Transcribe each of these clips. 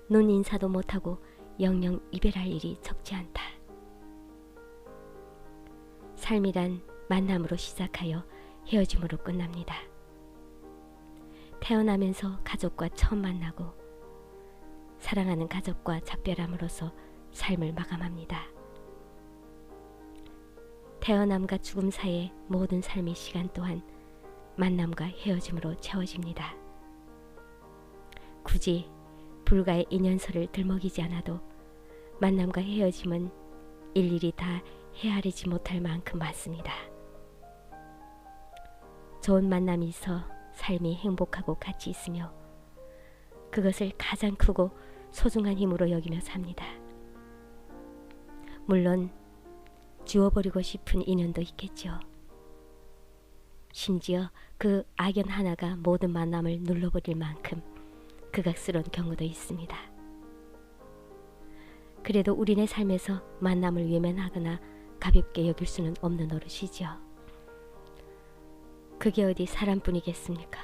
눈 인사도 못하고 영영 이별할 일이 적지 않다. 삶이란 만남으로 시작하여 헤어짐으로 끝납니다. 태어나면서 가족과 처음 만나고 사랑하는 가족과 작별함으로써 삶을 마감합니다. 태어남과 죽음 사이의 모든 삶의 시간 또한 만남과 헤어짐으로 채워집니다. 굳이 불가의 인연설을 들먹이지 않아도 만남과 헤어짐은 일일이 다 헤아리지 못할 만큼 많습니다. 좋은 만남이 있어 삶이 행복하고 가치 있으며 그것을 가장 크고 소중한 힘으로 여기며 삽니다. 물론 지워버리고 싶은 인연도 있겠죠. 심지어 그 악연 하나가 모든 만남을 눌러버릴 만큼 극악스러운 경우도 있습니다. 그래도 우리네 삶에서 만남을 외면하거나 가볍게 여길 수는 없는 노릇이지요. 그게 어디 사람뿐이겠습니까?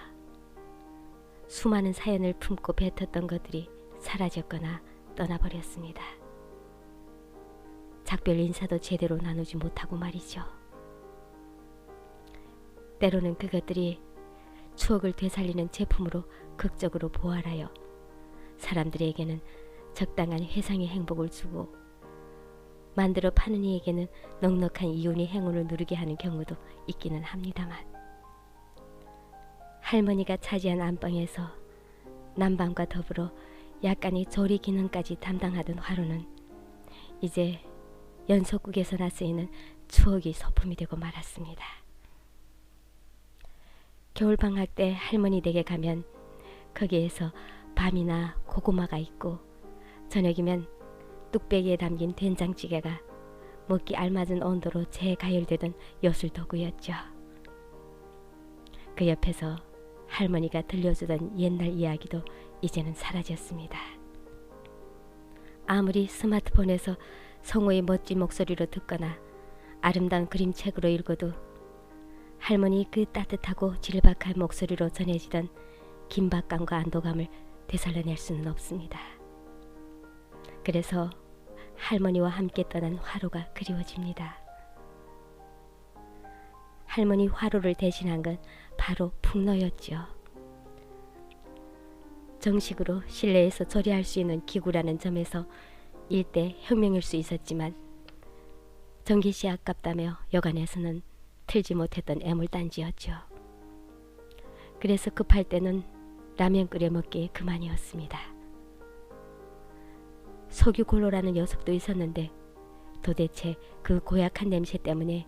수많은 사연을 품고 뱉었던 것들이 사라졌거나 떠나버렸습니다. 작별 인사도 제대로 나누지 못하고 말이죠. 때로는 그것들이 추억을 되살리는 제품으로 극적으로 보완하여 사람들에게는 적당한 회상의 행복을 주고 만들어 파는 이에게는 넉넉한 이윤의 행운을 누리게 하는 경우도 있기는 합니다만, 할머니가 차지한 안방에서 난방과 더불어 약간의 조리 기능까지 담당하던 화로는 이제 연속국에서나 쓰이는 추억이 소품이 되고 말았습니다. 겨울방학 때 할머니 댁에 가면 거기에서 밤이나 고구마가 있고 저녁이면 뚝배기에 담긴 된장찌개가 먹기 알맞은 온도로 재가열되던 요술도구였죠. 그 옆에서 할머니가 들려주던 옛날 이야기도 이제는 사라졌습니다. 아무리 스마트폰에서 성우의 멋진 목소리로 듣거나 아름다운 그림책으로 읽어도 할머니 그 따뜻하고 질박한 목소리로 전해지던 긴박감과 안도감을 되살려낼 수는 없습니다. 그래서 할머니와 함께 떠난 화로가 그리워집니다. 할머니 화로를 대신한 건 바로 풍로였죠. 정식으로 실내에서 조리할 수 있는 기구라는 점에서 일대 혁명일 수 있었지만 전기세 아깝다며 여간에서는 틀지 못했던 애물단지였죠. 그래서 급할 때는 라면 끓여 먹기에 그만이었습니다. 석유골로라는 녀석도 있었는데 도대체 그 고약한 냄새 때문에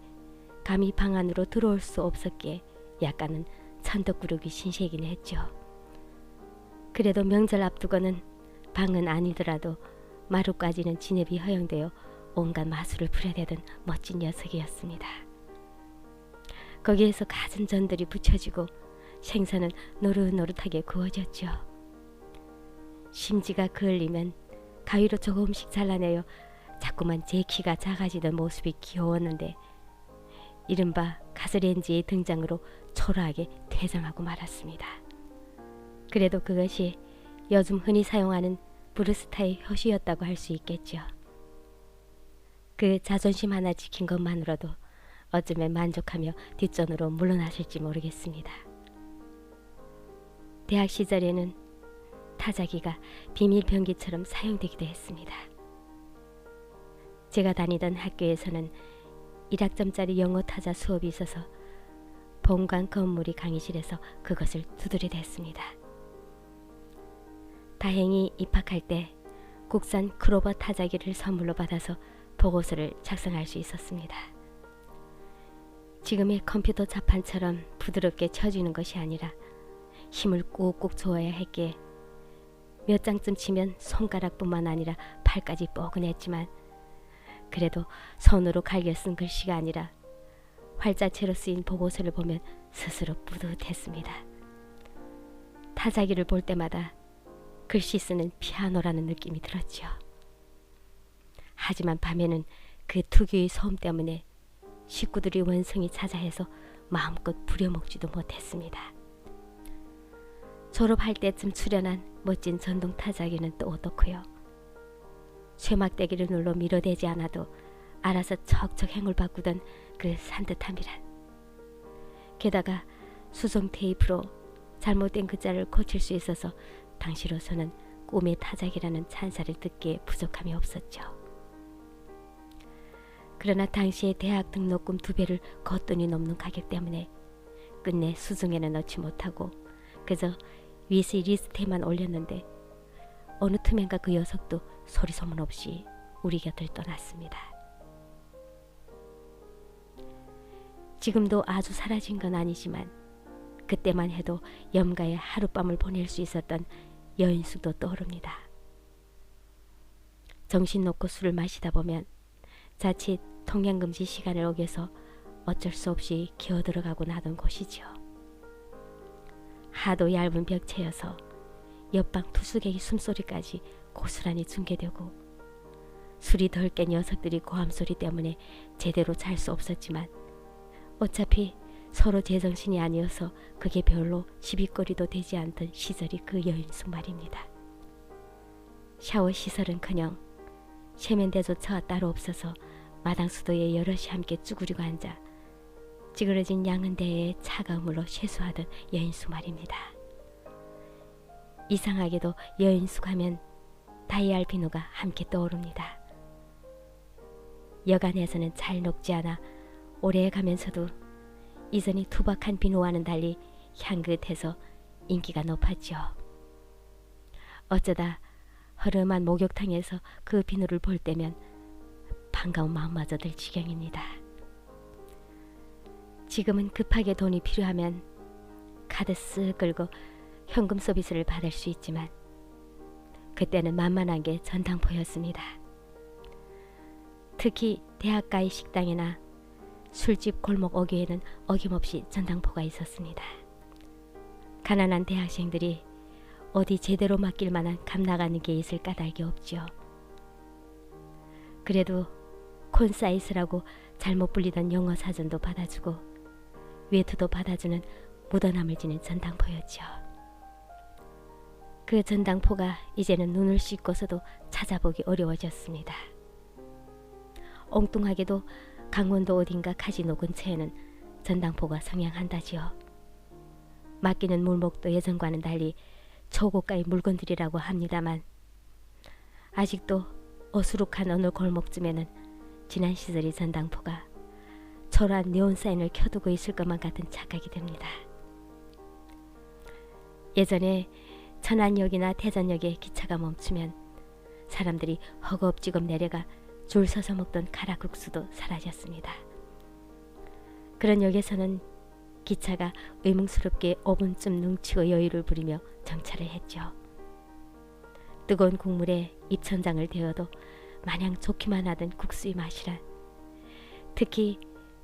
감히 방 안으로 들어올 수 없었기에 약간은 천덕구르기 신세이긴 했죠. 그래도 명절 앞두고는 방은 아니더라도 마루까지는 진입이 허용되어 온갖 마술을 부려대던 멋진 녀석이었습니다. 거기에서 갖은 전들이 부쳐지고 생선은 노릇노릇하게 구워졌죠. 심지가 그을리면 가위로 조금씩 잘라내어 자꾸만 제 키가 작아지던 모습이 귀여웠는데 이른바 가스레인지의 등장으로 초라하게 퇴장하고 말았습니다. 그래도 그것이 요즘 흔히 사용하는 브루스타의 효시였다고 할 수 있겠죠. 그 자존심 하나 지킨 것만으로도 어쩌면 만족하며 뒷전으로 물러나실지 모르겠습니다. 대학 시절에는 타자기가 비밀병기처럼 사용되기도 했습니다. 제가 다니던 학교에서는 1학점짜리 영어 타자 수업이 있어서 본관 건물이 강의실에서 그것을 두드려댔습니다. 다행히 입학할 때 국산 크로버 타자기를 선물로 받아서 보고서를 작성할 수 있었습니다. 지금의 컴퓨터 자판처럼 부드럽게 쳐지는 것이 아니라 힘을 꾹꾹 줘야 했기에 몇 장쯤 치면 손가락뿐만 아니라 팔까지 뻐근했지만 그래도 손으로 갈겨 쓴 글씨가 아니라 활자체로 쓰인 보고서를 보면 스스로 뿌듯했습니다. 타자기를 볼 때마다 글씨 쓰는 피아노라는 느낌이 들었죠. 하지만 밤에는 그 특유의 소음 때문에 식구들이 원성이 자자해서 마음껏 부려먹지도 못했습니다. 졸업할 때쯤 출연한 멋진 전동 타자기는 또 어떻고요. 쇠막대기를 눌러 밀어대지 않아도 알아서 척척 행을 바꾸던 그 산뜻함이란. 게다가 수성 테이프로 잘못된 글자를 고칠 수 있어서 당시로서는 꿈의 타작이라는 찬사를 듣기에 부족함이 없었죠. 그러나 당시에 대학 등록금 2배를 거뜬히 넘는 가격 때문에 끝내 수중에는 넣지 못하고 그저 위시리스트에만 올렸는데 어느 틈엔가 그 녀석도 소리 소문 없이 우리 곁을 떠났습니다. 지금도 아주 사라진 건 아니지만 그때만 해도 염가에 하룻밤을 보낼 수 있었던 여인숙도 떠오릅니다. 정신 놓고 술을 마시다 보면 자칫 통행금지 시간을 어겨서 어쩔 수 없이 기어들어가곤 하던 곳이죠. 하도 얇은 벽체여서 옆방 투숙객의 숨소리까지 고스란히 중계되고 술이 덜 깬 녀석들이 고함소리 때문에 제대로 잘 수 없었지만 어차피 서로 제정신이 아니어서 그게 별로 시비거리도 되지 않던 시절이 그 여인숙 말입니다. 샤워 시설은커녕 세면대조차 따로 없어서 마당 수도에 여럿이 함께 쭈그리고 앉아 찌그러진 양은대에 차가운 물로 세수하던 여인숙 말입니다. 이상하게도 여인숙 하면 다이알 비누가 함께 떠오릅니다. 여간에서는 잘 녹지 않아 오래 가면서도 이전이 투박한 비누와는 달리 향긋해서 인기가 높았죠. 어쩌다 허름한 목욕탕에서 그 비누를 볼 때면 반가운 마음마저 들 지경입니다. 지금은 급하게 돈이 필요하면 카드 쓱 끌고 현금 서비스를 받을 수 있지만 그때는 만만한 게 전당포였습니다. 특히 대학가의 식당이나 술집 골목 어귀에는 어김없이 전당포가 있었습니다. 가난한 대학생들이 어디 제대로 맡길 만한 감 나가는 게 있을 까닭이 없죠. 그래도 콘사이스라고 잘못 불리던 영어 사전도 받아주고 외투도 받아주는 묻어남을 지닌 전당포였죠. 그 전당포가 이제는 눈을 씻고서도 찾아보기 어려워졌습니다. 엉뚱하게도 강원도 어딘가 카지노 근처에는 전당포가 성향한다지요. 맡기는 물목도 예전과는 달리 초고가의 물건들이라고 합니다만 아직도 어수룩한 어느 골목쯤에는 지난 시절의 전당포가 초라한 네온사인을 켜두고 있을 것만 같은 착각이 듭니다. 예전에 천안역이나 대전역에 기차가 멈추면 사람들이 허겁지겁 내려가 줄 서서 먹던 가라국수도 사라졌습니다. 그런 역에서는 기차가 의문스럽게 5분쯤 능치고 여유를 부리며 정차를 했죠. 뜨거운 국물에 입천장을 데워도 마냥 좋기만 하던 국수의 맛이란, 특히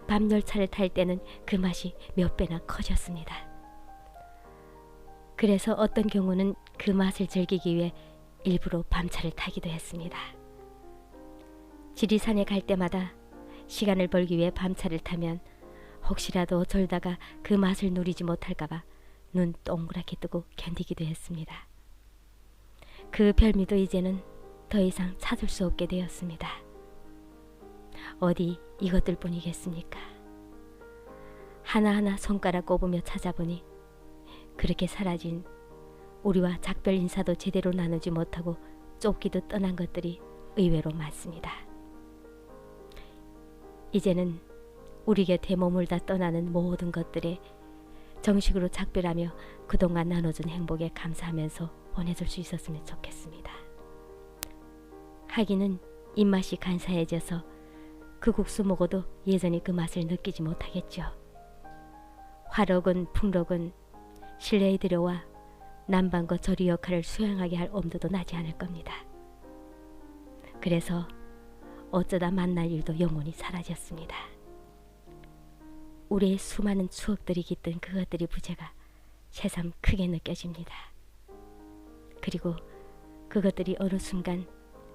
밤 열차를 탈 때는 그 맛이 몇 배나 커졌습니다. 그래서 어떤 경우는 그 맛을 즐기기 위해 일부러 밤차를 타기도 했습니다. 지리산에 갈 때마다 시간을 벌기 위해 밤차를 타면 혹시라도 졸다가 그 맛을 누리지 못할까봐 눈 동그랗게 뜨고 견디기도 했습니다. 그 별미도 이제는 더 이상 찾을 수 없게 되었습니다. 어디 이것들 뿐이겠습니까? 하나하나 손가락 꼽으며 찾아보니 그렇게 사라진 우리와 작별 인사도 제대로 나누지 못하고 쫓기도 떠난 것들이 의외로 많습니다. 이제는 우리 곁에 머물다 떠나는 모든 것들에 정식으로 작별하며 그동안 나눠준 행복에 감사하면서 보내줄 수 있었으면 좋겠습니다. 하기는 입맛이 간사해져서 그 국수 먹어도 예전의 그 맛을 느끼지 못하겠죠. 화록은 풍록은 실내에 들여와 남방과 저리 역할을 수행하게 할 엄두도 나지 않을 겁니다. 그래서 어쩌다 만날 일도 영원히 사라졌습니다. 우리의 수많은 추억들이 깃든 그것들이 부재가 새삼 크게 느껴집니다. 그리고 그것들이 어느 순간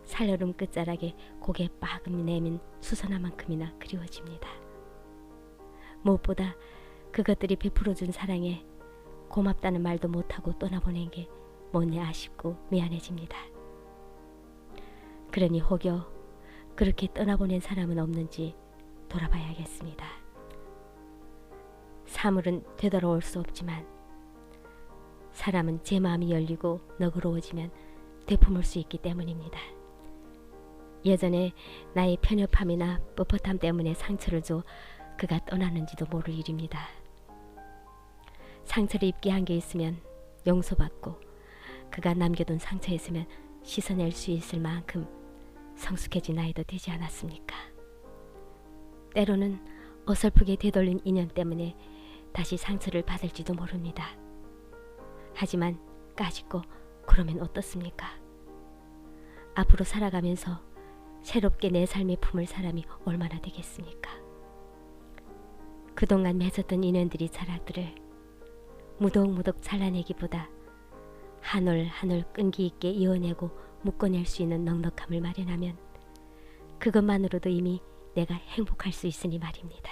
살얼음 끝자락에 고개 빠금 내민 수선화만큼이나 그리워집니다. 무엇보다 그것들이 베풀어준 사랑에 고맙다는 말도 못하고 떠나보낸 게 못내 아쉽고 미안해집니다. 그러니 혹여 그렇게 떠나보낸 사람은 없는지 돌아봐야겠습니다. 사물은 되돌아올 수 없지만 사람은 제 마음이 열리고 너그러워지면 되품을 수 있기 때문입니다. 예전에 나의 편협함이나 뻣뻣함 때문에 상처를 줘 그가 떠났는지도 모를 일입니다. 상처를 입게 한 게 있으면 용서받고 그가 남겨둔 상처 있으면 씻어낼 수 있을 만큼 성숙해진 나이도 되지 않았습니까? 때로는 어설프게 되돌린 인연 때문에 다시 상처를 받을지도 모릅니다. 하지만 까짓거 그러면 어떻습니까? 앞으로 살아가면서 새롭게 내 삶에 품을 사람이 얼마나 되겠습니까? 그동안 맺었던 인연들이 자락들을 무덕무덕 잘라내기보다 한 올 한 올 끈기 있게 이어내고 묶어낼 수 있는 넉넉함을 마련하면 그것만으로도 이미 내가 행복할 수 있으니 말입니다.